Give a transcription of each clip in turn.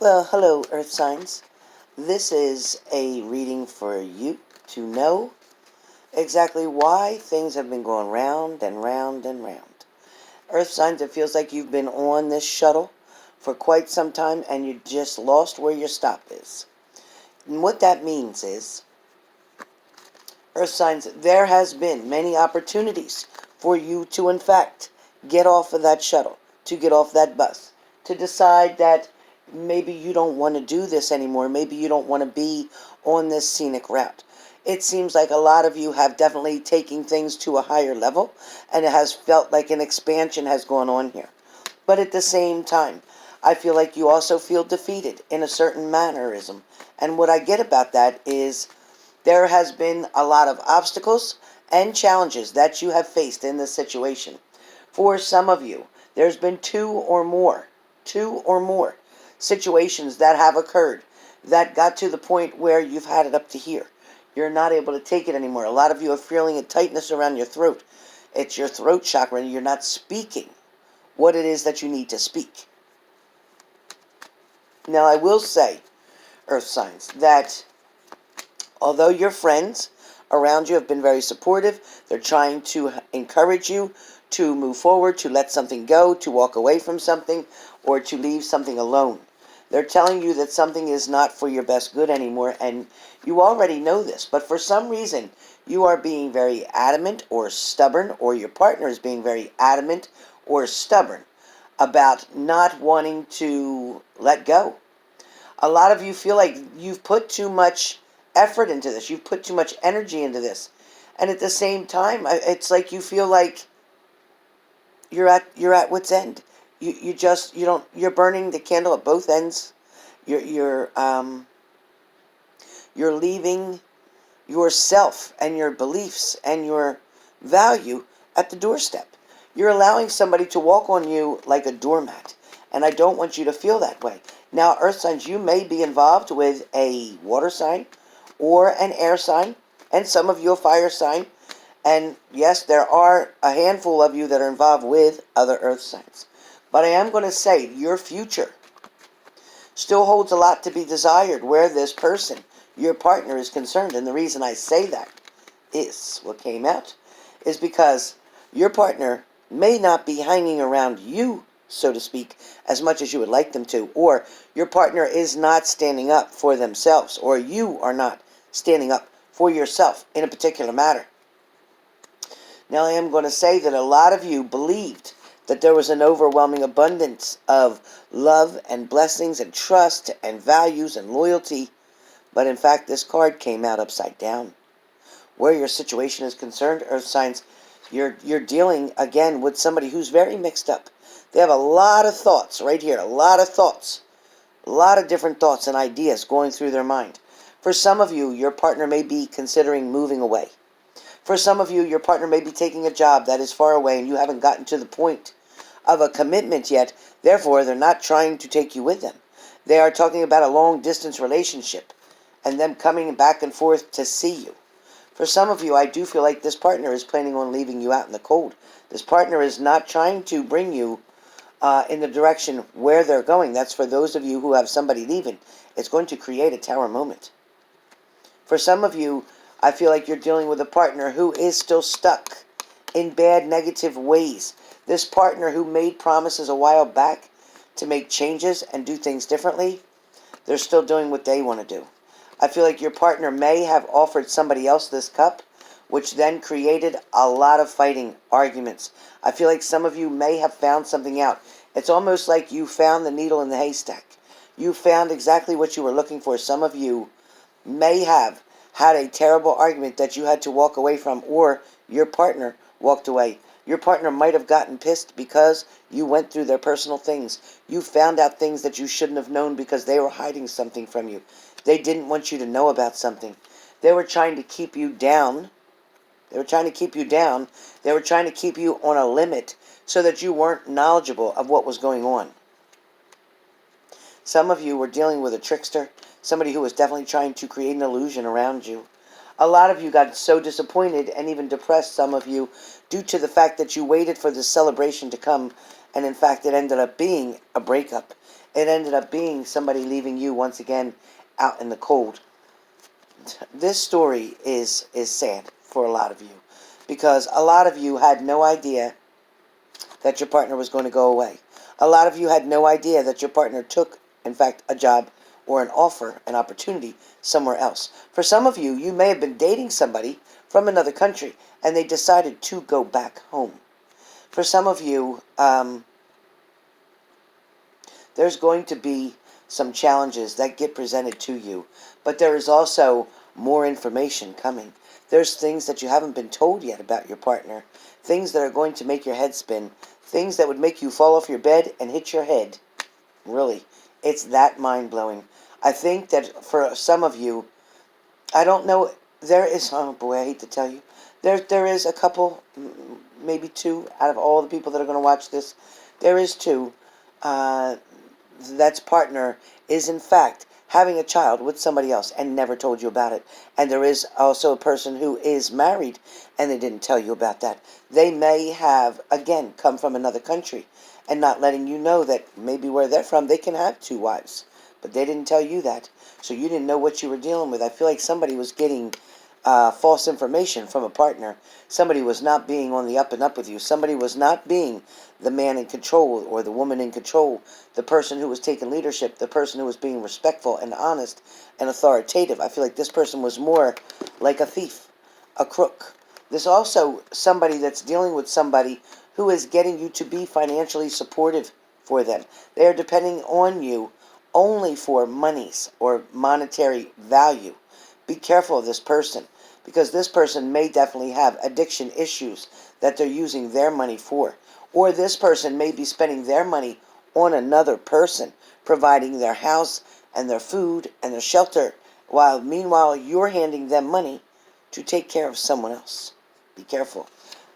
Well, hello, Earth signs. This is a reading for you to know exactly why things have been going round and round and round. Earth signs, it feels like you've been on this shuttle for quite some time and you just lost where your stop is. And what that means is, Earth signs, there has been many opportunities for you to, in fact, get off of that shuttle, to get off that bus, to decide that maybe you don't want to do this anymore. Maybe you don't want to be on this scenic route. It seems like a lot of you have definitely taken things to a higher level, and it has felt like an expansion has gone on here. But at the same time, I feel like you also feel defeated in a certain mannerism. And what I get about that is there has been a lot of obstacles and challenges that you have faced in this situation. For some of you, there's been two or more situations that have occurred that got to the point where you've had it up to here. You're not able to take it anymore. A lot of you are feeling a tightness around your throat. It's your throat chakra, and you're not speaking what it is that you need to speak. Now, I will say, Earth signs, that although your friends around you have been very supportive, they're trying to encourage you to move forward, to let something go, to walk away from something, or to leave something alone. They're telling you that something is not for your best good anymore, and you already know this, but for some reason, you are being very adamant or stubborn, or your partner is being very adamant or stubborn about not wanting to let go. A lot of you feel like you've put too much effort into this. You've put too much energy into this. And at the same time, it's like you feel like you're at wit's end. You're burning the candle at both ends. You're leaving yourself and your beliefs and your value at the doorstep. You're allowing somebody to walk on you like a doormat, and I don't want you to feel that way. Now, Earth signs, you may be involved with a water sign or an air sign, and some of you a fire sign. And yes, there are a handful of you that are involved with other Earth signs. But I am going to say your future still holds a lot to be desired where this person, your partner, is concerned. And the reason I say that is what came out is because your partner may not be hanging around you, so to speak, as much as you would like them to, or your partner is not standing up for themselves, or you are not standing up for yourself in a particular matter. Now, I am going to say that a lot of you believed that there was an overwhelming abundance of love and blessings and trust and values and loyalty, but in fact, this card came out upside down. Where your situation is concerned, Earth signs, you're dealing again with somebody who's very mixed up. They have a lot of thoughts right here, a lot of thoughts, a lot of different thoughts and ideas going through their mind. For some of you, your partner may be considering moving away. For some of you, your partner may be taking a job that is far away and you haven't gotten to the point of a commitment yet. Therefore, they're not trying to take you with them. They are talking about a long-distance relationship and them coming back and forth to see you. For some of you, I do feel like this partner is planning on leaving you out in the cold. This partner is not trying to bring you in the direction where they're going. That's for those of you who have somebody leaving. It's going to create a tower moment. For some of you, I feel like you're dealing with a partner who is still stuck in bad, negative ways. This partner who made promises a while back to make changes and do things differently, they're still doing what they want to do. I feel like your partner may have offered somebody else this cup, which then created a lot of fighting, arguments. I feel like some of you may have found something out. It's almost like you found the needle in the haystack. You found exactly what you were looking for. Some of you may have had a terrible argument that you had to walk away from, or your partner walked away. Your partner might have gotten pissed because you went through their personal things. You found out things that you shouldn't have known because they were hiding something from you. They didn't want you to know about something. They were trying to keep you down. They were trying to keep you down. They were trying to keep you on a limit so that you weren't knowledgeable of what was going on. Some of you were dealing with a trickster, somebody who was definitely trying to create an illusion around you. A lot of you got so disappointed and even depressed, some of you, due to the fact that you waited for this celebration to come, and in fact it ended up being a breakup. It ended up being somebody leaving you once again out in the cold. This story is sad for a lot of you, because a lot of you had no idea that your partner was going to go away. A lot of you had no idea that your partner took, in fact, a job or an offer, an opportunity somewhere else. For some of you, you may have been dating somebody from another country and they decided to go back home. For some of you, there's going to be some challenges that get presented to you, but there is also more information coming. There's things that you haven't been told yet about your partner, things that are going to make your head spin, things that would make you fall off your bed and hit your head. Really, it's that mind-blowing. I think that for some of you, I don't know, there is, oh boy, I hate to tell you, there is a couple, maybe two, out of all the people that are going to watch this, there is two, that's partner is in fact having a child with somebody else and never told you about it. And there is also a person who is married and they didn't tell you about that. They may have, again, come from another country and not letting you know that maybe where they're from, they can have two wives. But they didn't tell you that. So you didn't know what you were dealing with. I feel like somebody was getting false information from a partner. Somebody was not being on the up and up with you. Somebody was not being the man in control or the woman in control, the person who was taking leadership, the person who was being respectful and honest and authoritative. I feel like this person was more like a thief, a crook. There's also somebody that's dealing with somebody who is getting you to be financially supportive for them. They are depending on you only for monies or monetary value. Be careful of this person, because this person may definitely have addiction issues that they're using their money for. Or this person may be spending their money on another person, providing their house and their food and their shelter, while meanwhile you're handing them money to take care of someone else. Be careful.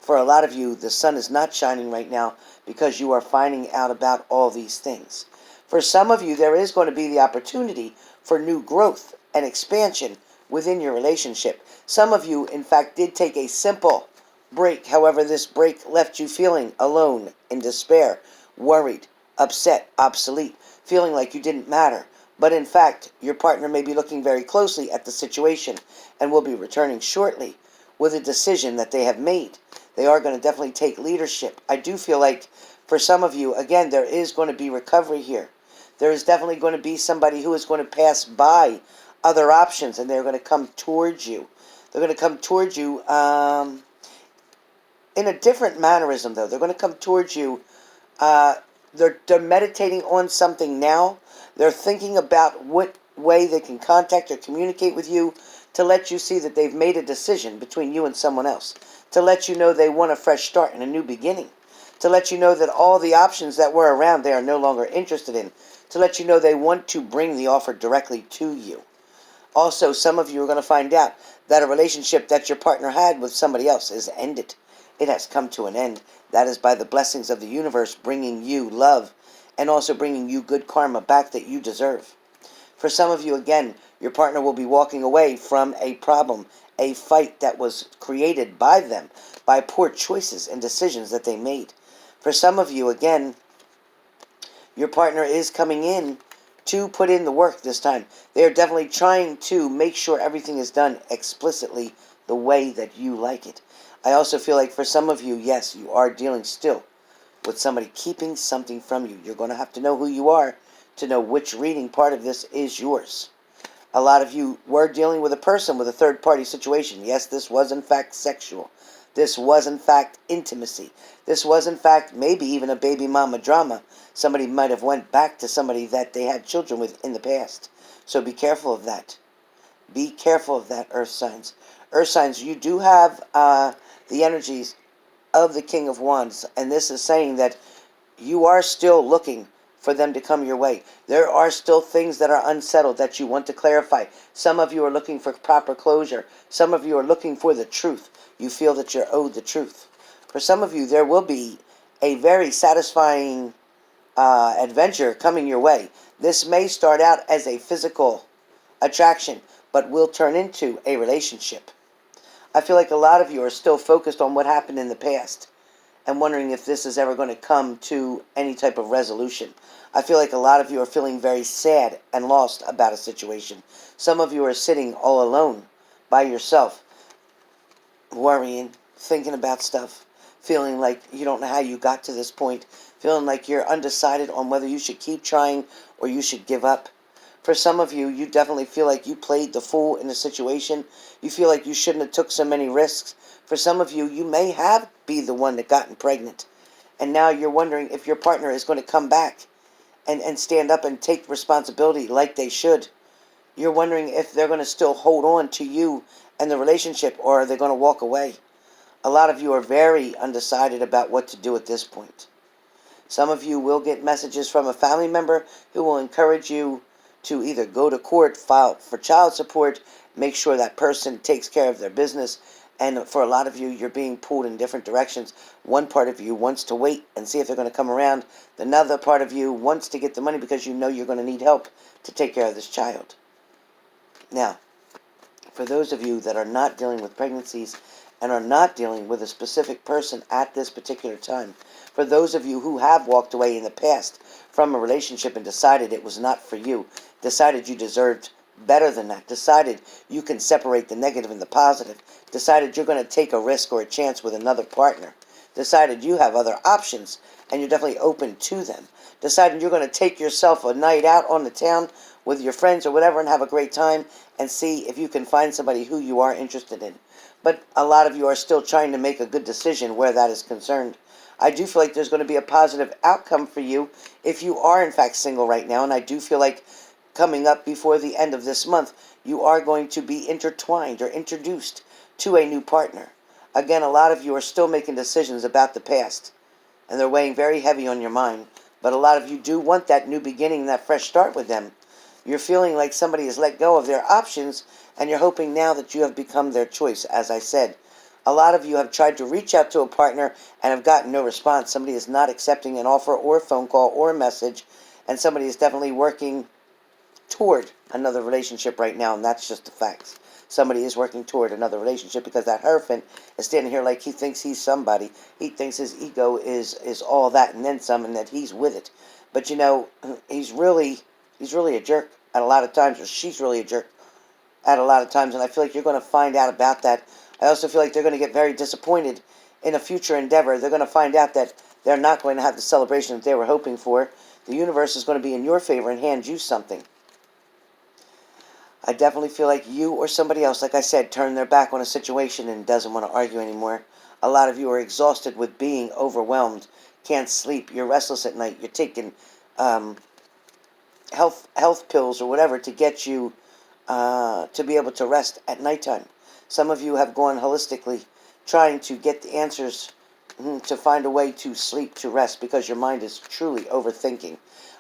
For a lot of you, the sun is not shining right now because you are finding out about all these things. For some of you, there is going to be the opportunity for new growth and expansion within your relationship. Some of you, in fact, did take a simple break. However, this break left you feeling alone, in despair, worried, upset, obsolete, feeling like you didn't matter. But in fact, your partner may be looking very closely at the situation and will be returning shortly with a decision that they have made. They are going to definitely take leadership. I do feel like for some of you, again, there is going to be recovery here. There is definitely going to be somebody who is going to pass by other options and they're going to come towards you. They're going to come towards you in a different mannerism, though. They're going to come towards you. They're meditating on something now. They're thinking about what way they can contact or communicate with you to let you see that they've made a decision between you and someone else, to let you know they want a fresh start and a new beginning, to let you know that all the options that were around they are no longer interested in, to let you know they want to bring the offer directly to you. Also, some of you are going to find out that a relationship that your partner had with somebody else is ended. It has come to an end. That is by the blessings of the universe bringing you love and also bringing you good karma back that you deserve. For some of you, again, your partner will be walking away from a problem, a fight that was created by them, by poor choices and decisions that they made. For some of you, again, your partner is coming in to put in the work this time. They are definitely trying to make sure everything is done explicitly the way that you like it. I also feel like for some of you, yes, you are dealing still with somebody keeping something from you. You're going to have to know who you are to know which reading part of this is yours. A lot of you were dealing with a person with a third-party situation. Yes, this was in fact sexual. This was in fact intimacy. This was in fact maybe even a baby mama drama. Somebody might have went back to somebody that they had children with in the past. So be careful of that. Be careful of that, earth signs. Earth signs, you do have the energies of the King of Wands. And this is saying that you are still looking for them to come your way. There are still things that are unsettled that you want to clarify. Some of you are looking for proper closure. Some of you are looking for the truth. You feel that you're owed the truth. For some of you, there will be a very satisfying adventure coming your way. This may start out as a physical attraction, but will turn into a relationship. I feel like a lot of you are still focused on what happened in the past and wondering if this is ever going to come to any type of resolution. I feel like a lot of you are feeling very sad and lost about a situation. Some of you are sitting all alone by yourself, worrying, thinking about stuff, feeling like you don't know how you got to this point, feeling like you're undecided on whether you should keep trying or you should give up. For some of you, you definitely feel like you played the fool in the situation. You feel like you shouldn't have took so many risks. For some of you, you may have be the one that gotten pregnant. And now you're wondering if your partner is going to come back and stand up and take responsibility like they should. You're wondering if they're going to still hold on to you and the relationship, or are they going to walk away? A lot of you are very undecided about what to do at this point. Some of you will get messages from a family member who will encourage you to either go to court, file for child support, make sure that person takes care of their business. And for a lot of you, you're being pulled in different directions. One part of you wants to wait and see if they're going to come around. Another part of you wants to get the money because you know you're going to need help to take care of this child. Now, for those of you that are not dealing with pregnancies and are not dealing with a specific person at this particular time, for those of you who have walked away in the past from a relationship and decided it was not for you, decided you deserved better than that, decided you can separate the negative and the positive, decided you're going to take a risk or a chance with another partner, decided you have other options and you're definitely open to them, decided you're going to take yourself a night out on the town with your friends or whatever and have a great time and see if you can find somebody who you are interested in. But a lot of you are still trying to make a good decision where that is concerned. I do feel like there's going to be a positive outcome for you if you are in fact single right now, and I do feel like coming up before the end of this month, you are going to be intertwined or introduced to a new partner. Again, a lot of you are still making decisions about the past, and they're weighing very heavy on your mind, but a lot of you do want that new beginning, that fresh start with them. You're feeling like somebody has let go of their options, and you're hoping now that you have become their choice, as I said. A lot of you have tried to reach out to a partner and have gotten no response. Somebody is not accepting an offer or a phone call or a message, and somebody is definitely working toward another relationship right now, and that's just the facts. Somebody is working toward another relationship because that Hierophant is standing here like he thinks he's somebody. He thinks his ego is all that and then some, and that he's with it. But you know, he's really a jerk at a lot of times, or she's really a jerk at a lot of times, and I feel like you're going to find out about that. I also feel like they're going to get very disappointed in a future endeavor. They're going to find out that they're not going to have the celebration that they were hoping for. The universe is going to be in your favor and hand you something. I definitely feel like you or somebody else, like I said, turned their back on a situation and doesn't want to argue anymore. A lot of you are exhausted with being overwhelmed, can't sleep, you're restless at night, you're taking health pills or whatever to get you to be able to rest at nighttime. Some of you have gone holistically, trying to get the answers to find a way to sleep, to rest, because your mind is truly overthinking.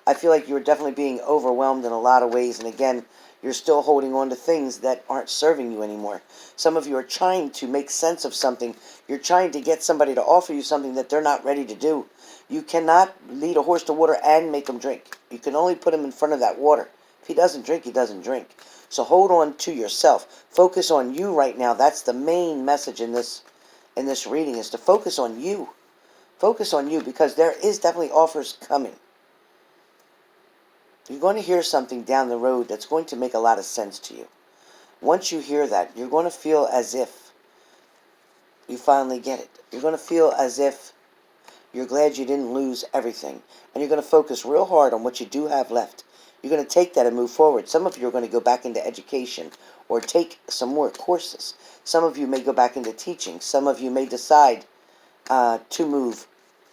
I feel like you're definitely being overwhelmed in a lot of ways, and again, you're still holding on to things that aren't serving you anymore. Some of you are trying to make sense of something. You're trying to get somebody to offer you something that they're not ready to do. You cannot lead a horse to water and make him drink. You can only put him in front of that water. If he doesn't drink, he doesn't drink. So hold on to yourself. Focus on you right now. That's the main message in this reading, is to focus on you. Focus on you, because there is definitely offers coming. You're going to hear something down the road that's going to make a lot of sense to you. Once you hear that, you're going to feel as if you finally get it. You're going to feel as if you're glad you didn't lose everything. And you're going to focus real hard on what you do have left. You're going to take that and move forward. Some of you are going to go back into education or take some more courses. Some of you may go back into teaching. Some of you may decide to move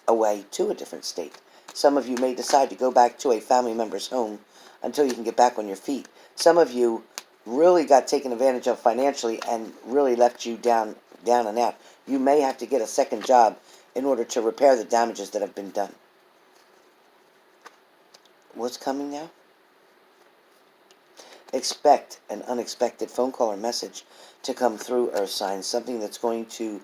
away to a different state. Some of you may decide to go back to a family member's home until you can get back on your feet. Some of you really got taken advantage of financially and really left you down and out. You may have to get a second job in order to repair the damages that have been done. What's coming now? Expect an unexpected phone call or message to come through, Earth signs. Something that's going to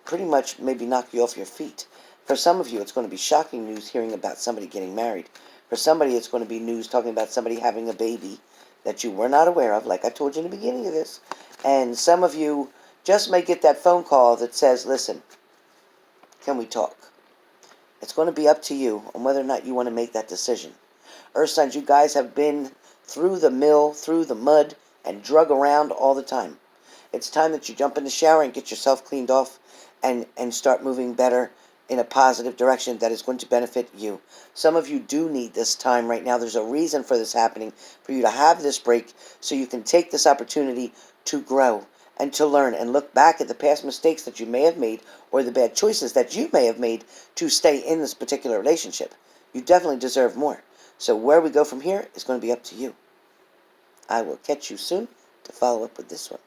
pretty much maybe knock you off your feet. For some of you, it's going to be shocking news hearing about somebody getting married. For somebody, it's going to be news talking about somebody having a baby that you were not aware of, like I told you in the beginning of this. And some of you just may get that phone call that says, listen, can we talk? It's going to be up to you on whether or not you want to make that decision. Earth signs, you guys have been through the mill, through the mud, and drug around all the time. It's time that you jump in the shower and get yourself cleaned off and start moving better in a positive direction that is going to benefit you. Some of you do need this time right now. There's a reason for this happening, for you to have this break so you can take this opportunity to grow and to learn and look back at the past mistakes that you may have made or the bad choices that you may have made to stay in this particular relationship. You definitely deserve more. So where we go from here is going to be up to you. I will catch you soon to follow up with this one.